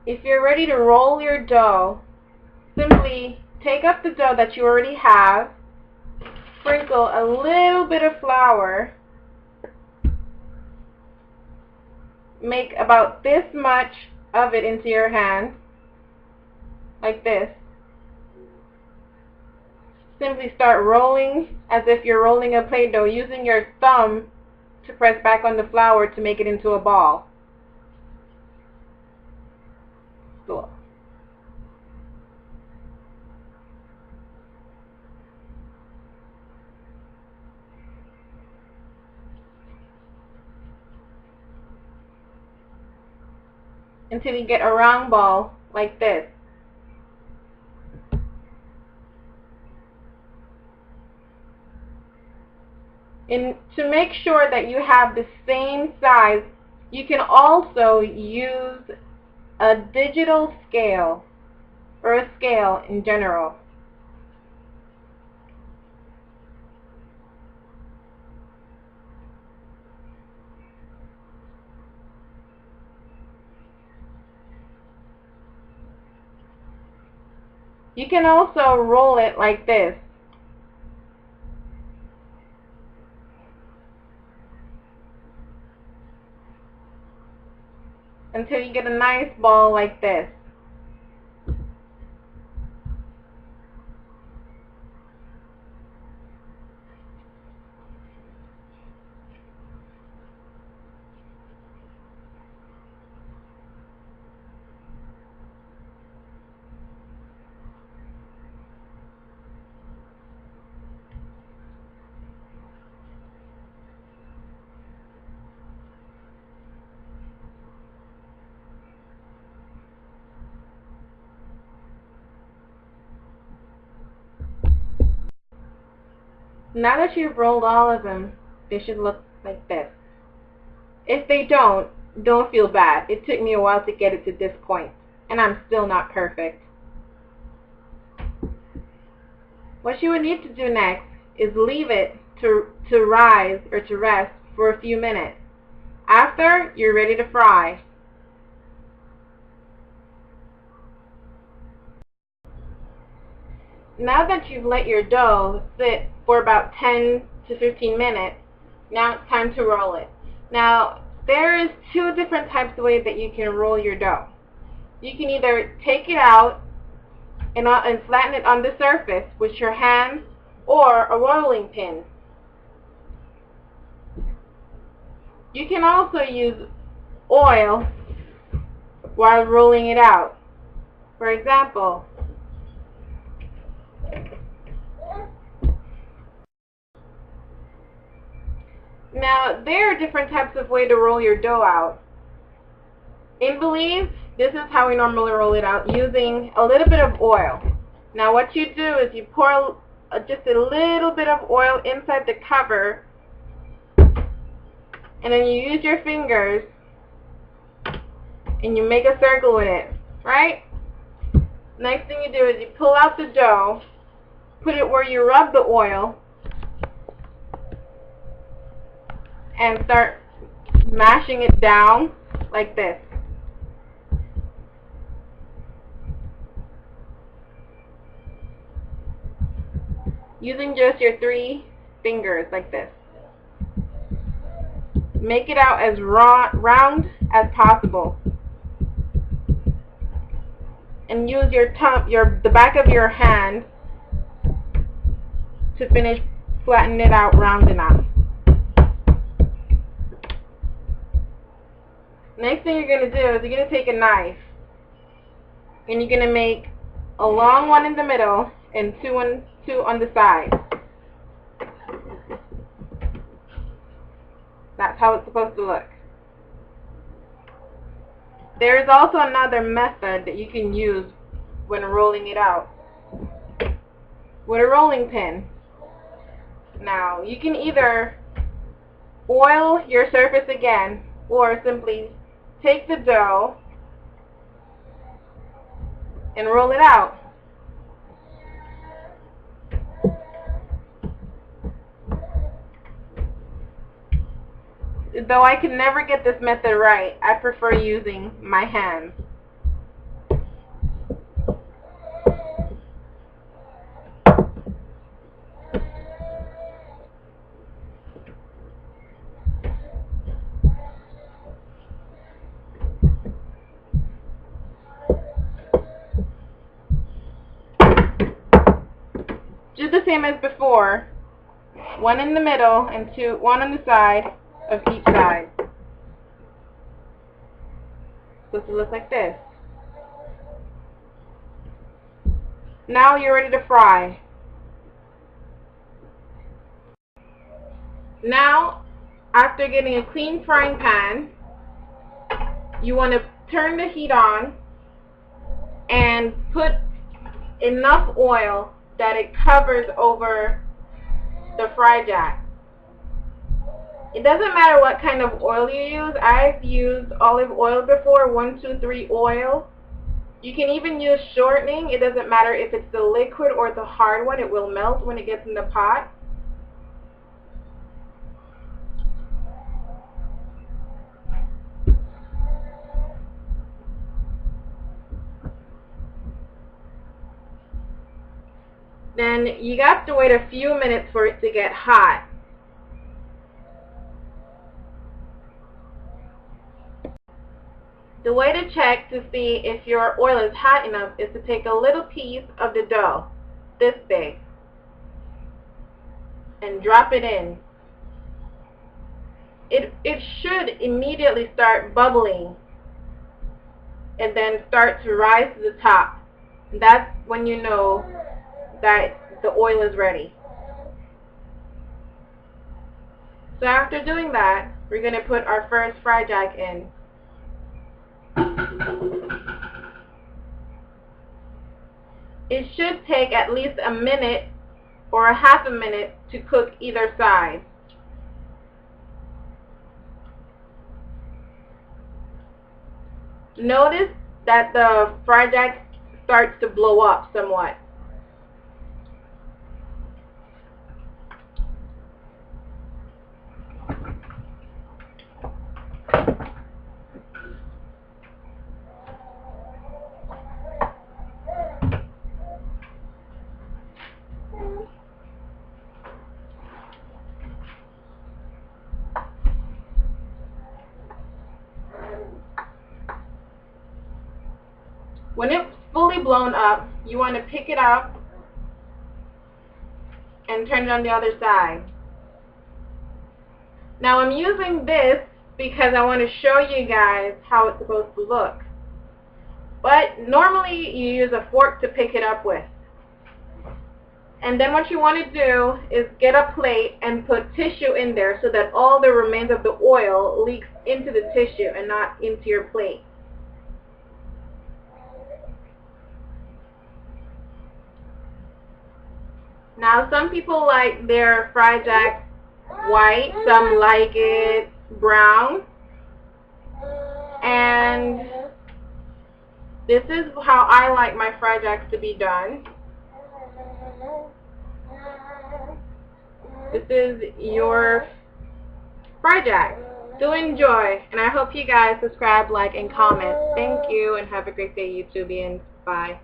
if you're ready to roll your dough, simply take up the dough that you already have, sprinkle a little bit of flour, make about this much of it into your hand, like this. Simply start rolling as if you're rolling a Play-Doh, using your thumb to press back on the flour to make it into a ball. Cool. Until you get a round ball like this. And to make sure that you have the same size, you can also use a digital scale or a scale in general. You can also roll it like this. Until you get a nice ball like this. Now that you've rolled all of them, they should look like this. If they don't feel bad. It took me a while to get it to this point, and I'm still not perfect. What you would need to do next is leave it to rise or to rest for a few minutes. After, you're ready to fry. Now that you've let your dough sit for about 10 to 15 minutes, now it's time to roll it. Now, there is two different types of ways that you can roll your dough. You can either take it out and flatten it on the surface with your hand or a rolling pin. You can also use oil while rolling it out. For example, now there are different types of way to roll your dough out. In Belize, this is how we normally roll it out, using a little bit of oil. Now what you do is you pour just a little bit of oil inside the cover, and then you use your fingers and you make a circle with it, right? Next thing you do is you pull out the dough, put it where you rub the oil, and start mashing it down like this. Using just your 3 fingers like this. Make it out as round as possible. And use the back of your hand to finish flattening it out round enough. Next thing you're going to do is you're going to take a knife and you're going to make a long one in the middle and two on the side. That's how it's supposed to look. There is also another method that you can use when rolling it out with a rolling pin. Now, you can either oil your surface again or simply take the dough and roll it out. Though I can never get this method right, I prefer using my hands. one in the middle and one on the side of each side. Supposed to look like this. Now you're ready to fry. Now, after getting a clean frying pan, you want to turn the heat on and put enough oil that it covers over the fry jack. It doesn't matter what kind of oil you use. I've used olive oil before, 123 oil. You can even use shortening. It doesn't matter if it's the liquid or the hard one. It will melt when it gets in the pot. Then you got to wait a few minutes for it to get hot. The way to check to see if your oil is hot enough is to take a little piece of the dough, this big, and drop it in. It should immediately start bubbling and then start to rise to the top. That's when you know that the oil is ready. So after doing that, we're going to put our first fry jack in. It should take at least a minute or a half a minute to cook either side. Notice that the fry jack starts to blow up somewhat. When it's fully blown up, you want to pick it up and turn it on the other side. Now I'm using this because I want to show you guys how it's supposed to look. But normally you use a fork to pick it up with. And then what you want to do is get a plate and put tissue in there so that all the remains of the oil leaks into the tissue and not into your plate. Now some people like their fry jack white, some like it brown, and this is how I like my fry jacks to be done. This is your fry jack. Do enjoy, and I hope you guys subscribe, like, and comment. Thank you, and have a great day, YouTubians. Bye.